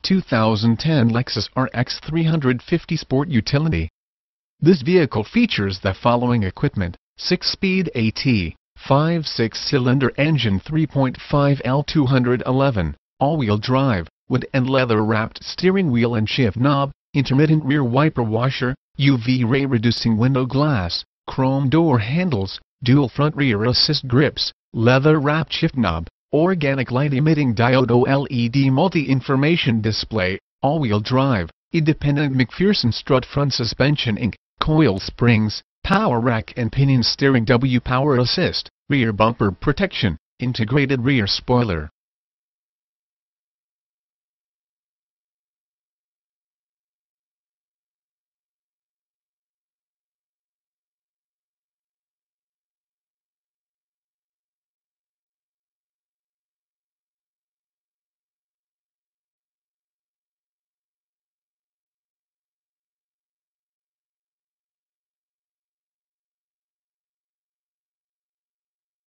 2010 Lexus RX 350 Sport Utility. This vehicle features the following equipment: 6-speed AT, 5/6-cylinder engine, 3.5L 211, all-wheel drive, wood and leather-wrapped steering wheel and shift knob, intermittent rear wiper washer, UV ray reducing window glass, chrome door handles, dual front rear assist grips, leather-wrapped shift knob, organic light emitting diode OLED multi-information display, all-wheel drive, independent McPherson strut front suspension Inc., coil springs, power rack and pinion steering W power assist, rear bumper protection, integrated rear spoiler.